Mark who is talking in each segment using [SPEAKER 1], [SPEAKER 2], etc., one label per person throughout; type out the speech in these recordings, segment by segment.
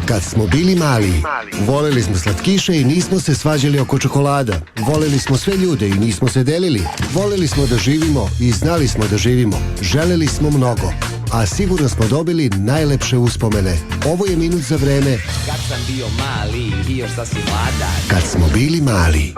[SPEAKER 1] Kad smo bili mali, voleli smo slatkiše i nismo se svađali oko čokolada. Voleli smo sve ljude i nismo se delili. Voleli smo da živimo i znali smo da živimo. Želeli smo mnogo, a sigurno smo dobili najlepše uspomene. Ovo je minut za vreme
[SPEAKER 2] Kad sam bio mali i još sasvim mladan.
[SPEAKER 1] Kad smo bili mali.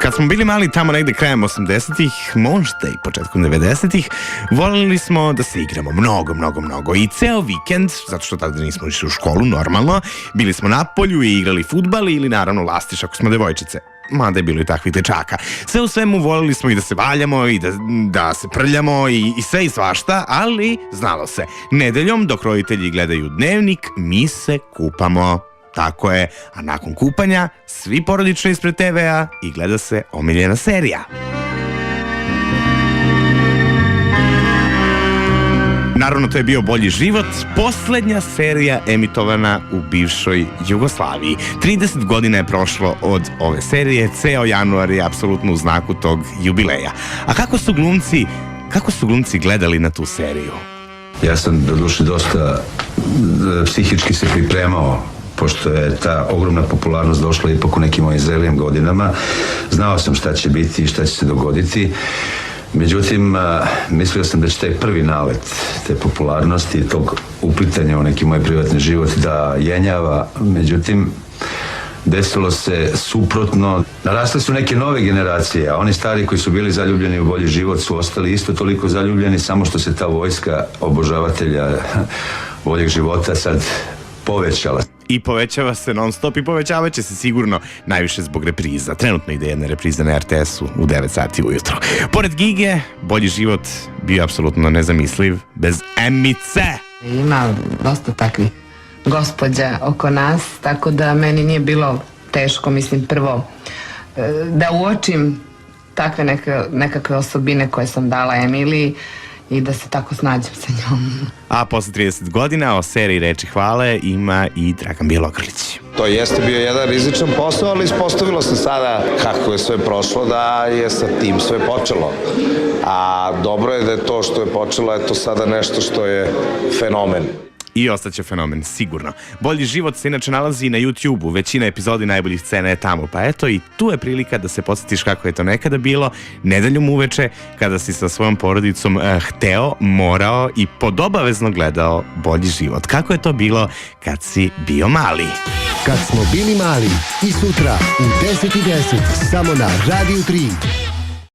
[SPEAKER 3] Kad smo bili mali tamo negde krajem 80-ih, možda i početkom 90-ih, voljeli smo da se igramo mnogo. I ceo vikend, zato što tada nismo išli u školu, normalno, bili smo na polju i igrali fudbal ili naravno lastiš ako smo devojčice. Mada je bilo i takvih dečaka. Sve u svemu voljeli smo i da se valjamo i da se prljamo i sve i svašta, ali znalo se, nedeljom dok roditelji gledaju dnevnik, mi se kupamo. Tako je, a nakon kupanja svi porodično ispred TV-a i gleda se omiljena serija. Naravno, to je bio Bolji život, poslednja serija emitovana u bivšoj Jugoslaviji. 30 godina je prošlo od ove serije, ceo januar je apsolutno u znaku tog jubileja. A kako su glumci gledali na tu seriju?
[SPEAKER 4] Ja sam doduše dosta psihički se pripremao, pošto je ta ogromna popularnost došla ipak u nekim mojim zrelijim godinama. Znao sam šta će biti i šta će se dogoditi. Međutim, mislio sam da će taj prvi nalet te popularnosti i tog uplitanja u neki moj privatni život da jenjava. Međutim, desilo se suprotno. Narasle su neke nove generacije, a oni stari koji su bili zaljubljeni u Bolji život su ostali isto toliko zaljubljeni, samo što se ta vojska obožavatelja boljeg života sad povećala.
[SPEAKER 3] I povećava se non stop i povećavat će se sigurno najviše zbog repriza. Trenutno ide jedna repriza na RTS-u u 9 sati ujutro. Pored Gige, Bolji život bio apsolutno nezamisliv bez Emice.
[SPEAKER 5] Ima dosta takvih gospođa oko nas, tako da meni nije bilo teško, mislim, prvo da uočim takve nekakve osobine koje sam dala Emiliji i da se tako snađem sa njom.
[SPEAKER 3] A posle 30 godina o seriji Reči hvale ima i Dragan Bjelogrlić.
[SPEAKER 6] To jeste bio jedan rizičan posao, ali ispostavilo se sada kako je sve prošlo, da je sa tim sve počelo. A dobro je da je to što je počelo, eto sada nešto što je fenomen.
[SPEAKER 3] I ostaće fenomen, sigurno. Bolji život se inače nalazi na YouTube-u, većina epizodi najboljih scena je tamo, pa eto i tu je prilika da se podsjetiš kako je to nekada bilo, nedeljom uveče, kada si sa svojom porodicom hteo, morao i podobavezno gledao Bolji život. Kako je to bilo kad si bio mali?
[SPEAKER 1] Kad smo bili mali i sutra u 10:10 samo na Radio 3.